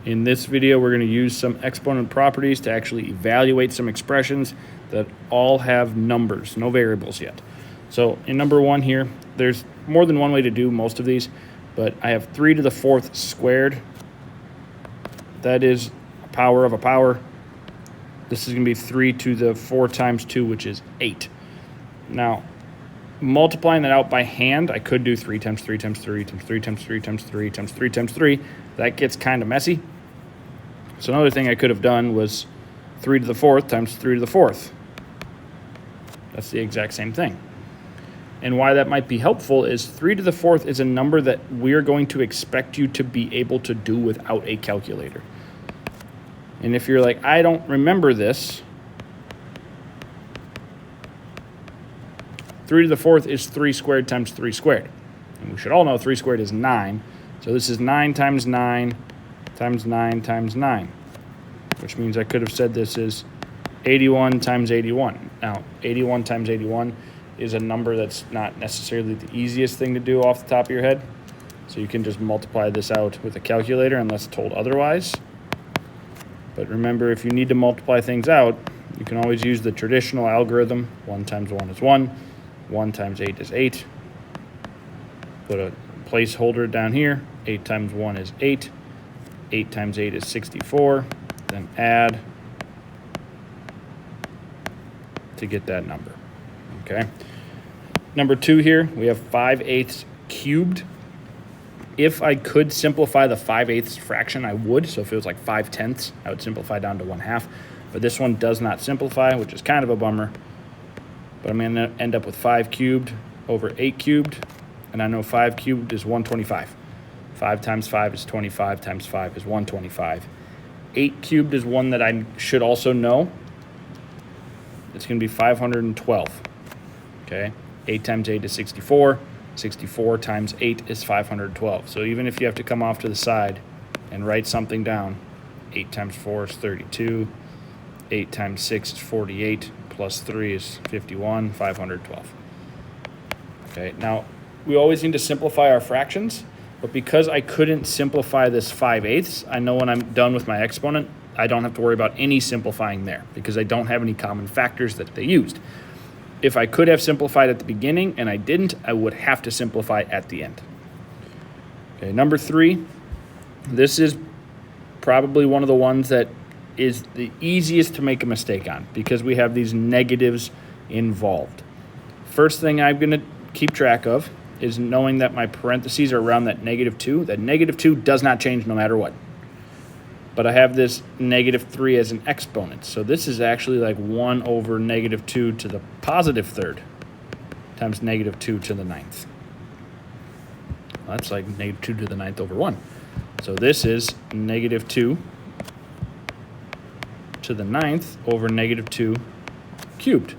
In this video, we're going to use some exponent properties to actually evaluate some expressions that all have numbers, no variables yet. So in number one here, there's more than one way to do most of these, but I have 3 to the 4th squared. That is a power of a power. This is going to be 3 to the 4 times 2, which is 8. Now, multiplying that out by hand, I could do 3 times 3 times 3 times 3 times 3 times 3 times 3 times 3. That gets kind of messy. So another thing I could have done was 3 to the 4th times 3 to the 4th. That's the exact same thing. And why that might be helpful is 3 to the 4th is a number that we're going to expect you to be able to do without a calculator. And if you're like, I don't remember this, 3 to the 4th is 3 squared times 3 squared. And we should all know 3 squared is 9. So this is 9 times 9 times 9 times 9, which means I could have said this is 81 times 81. Now, 81 times 81 is a number that's not necessarily the easiest thing to do off the top of your head. So you can just multiply this out with a calculator unless told otherwise. But remember, if you need to multiply things out, you can always use the traditional algorithm. 1 times 1 is 1. 1 times 8 is 8. Put a placeholder down here. 8 times 1 is 8. 8 times 8 is 64. Then add to get that number. Okay. Number 2 here, we have 5/8 cubed. If I could simplify the 5/8 fraction, I would. So if it was like 5/10, I would simplify down to 1/2. But this one does not simplify, which is kind of a bummer. But I'm going to end up with 5 cubed over 8 cubed. And I know 5 cubed is 125. 5 times 5 is 25 times 5 is 125. 8 cubed is one that I should also know. It's going to be 512. Okay, 8 times 8 is 64. 64 times 8 is 512. So even if you have to come off to the side and write something down, 8 times 4 is 32. 8 times 6 is 48. Plus 3 is 51. 512. Okay, now we always need to simplify our fractions. But because I couldn't simplify this 5/8, I know when I'm done with my exponent, I don't have to worry about any simplifying there because I don't have any common factors that they used. If I could have simplified at the beginning and I didn't, I would have to simplify at the end. Okay, number 3, this is probably one of the ones that is the easiest to make a mistake on because we have these negatives involved. First thing I'm going to keep track of is knowing that my parentheses are around that -2. That -2 does not change no matter what. But I have this -3 as an exponent. So this is actually like 1 over -2 to the positive third times -2 to the 9th. Well, that's like -2 to the 9th over 1. So this is -2 to the 9th over -2 cubed.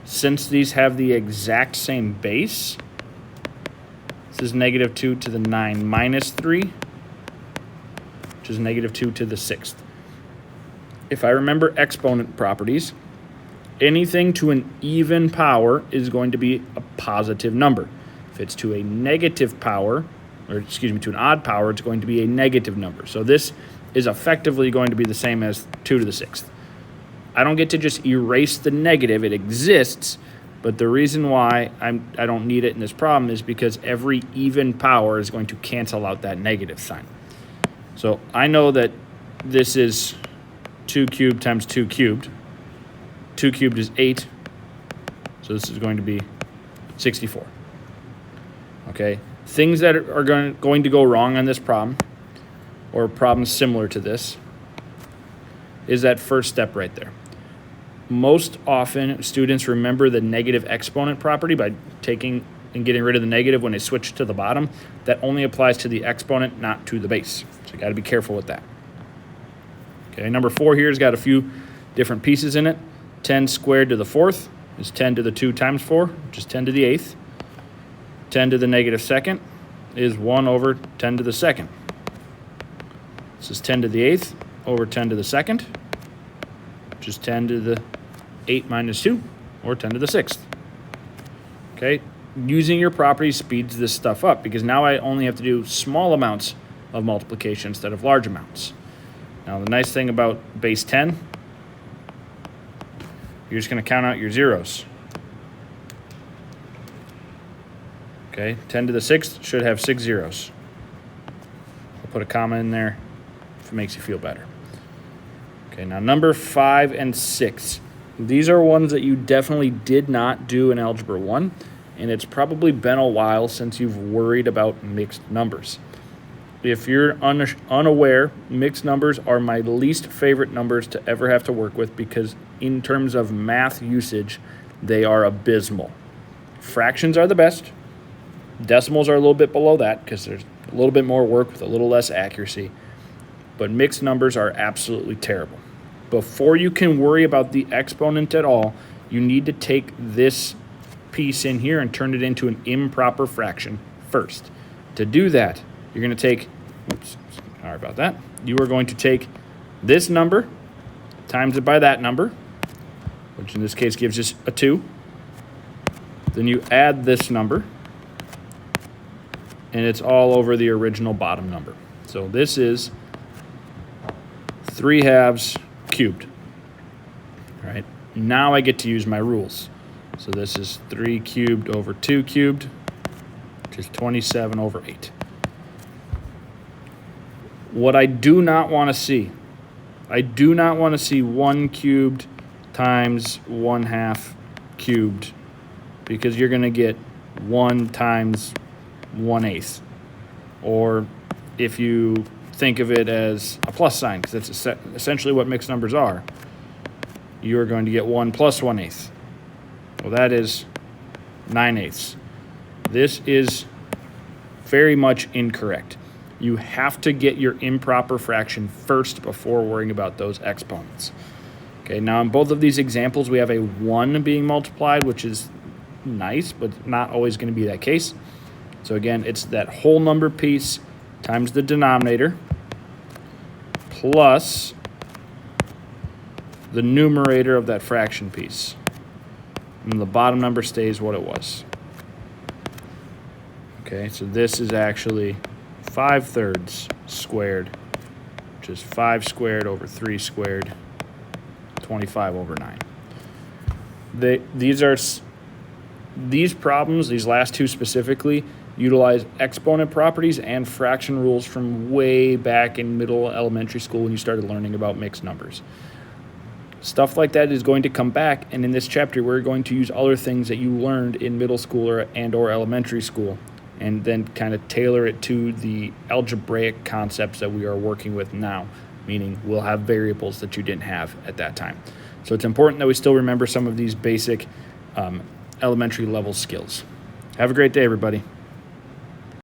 Since these have the exact same base, this is -2 to the 9 minus 3, which is -2 to the 6th. If I remember exponent properties, anything to an even power is going to be a positive number. If it's to a negative power, or excuse me, to an odd power, it's going to be a negative number. So this is effectively going to be the same as 2 to the 6th. I don't get to just erase the negative. It exists, but the reason why I don't need it in this problem is because every even power is going to cancel out that negative sign. So I know that this is 2 cubed times 2 cubed. 2 cubed is 8, so this is going to be 64. Okay, things that are going to go wrong on this problem, or problems similar to this, is that first step right there. Most often, students remember the negative exponent property by taking and getting rid of the negative when they switch to the bottom. That only applies to the exponent, not to the base. So you got to be careful with that. Okay, number 4 here has got a few different pieces in it. 10 squared to the 4th is 10 to the 2 times 4, which is 10 to the 8th. 10 to the -2nd is 1 over 10 to the 2nd. This is 10 to the 8th over 10 to the 2nd, which is 10 to the 8 minus 2, or 10 to the 6th. Okay, using your property speeds this stuff up because now I only have to do small amounts of multiplication instead of large amounts. Now, the nice thing about base 10, you're just going to count out your zeros. Okay, 10 to the 6th should have 6 zeros. I'll put a comma in there if it makes you feel better. Okay, now number 5 and 6. These are ones that you definitely did not do in Algebra 1, and it's probably been a while since you've worried about mixed numbers. If you're unaware, mixed numbers are my least favorite numbers to ever have to work with because in terms of math usage, they are abysmal. Fractions are the best. Decimals are a little bit below that because there's a little bit more work with a little less accuracy. But mixed numbers are absolutely terrible. Before you can worry about the exponent at all, you need to take this piece in here and turn it into an improper fraction first. To do that, you're going to take, sorry about that, you are going to take this number, times it by that number, which in this case gives us a 2. Then you add this number, and it's all over the original bottom number. So this is 3/2 cubed. All right, now I get to use my rules. So this is 3 cubed over 2 cubed, which is 27 over 8. What I do not want to see, I do not want to see 1 cubed times 1/2 cubed because you're going to get 1 times 1/8. Or if you think of it as a plus sign, because that's essentially what mixed numbers are, you're going to get 1 plus 1/8. Well, that is 9/8. This is very much incorrect. You have to get your improper fraction first before worrying about those exponents. Okay, now in both of these examples, we have a 1 being multiplied, which is nice, but not always going to be that case. So again, it's that whole number piece times the denominator plus the numerator of that fraction piece. And the bottom number stays what it was. Okay, so this is actually 5/3 squared, which is 5 squared over 3 squared, 25 over 9. These problems, these last two specifically, utilize exponent properties and fraction rules from way back in middle elementary school when you started learning about mixed numbers. Stuff like that is going to come back, and in this chapter we're going to use other things that you learned in middle school or elementary school and then kind of tailor it to the algebraic concepts that we are working with now, meaning we'll have variables that you didn't have at that time. So it's important that we still remember some of these basic elementary level skills. Have a great day, everybody.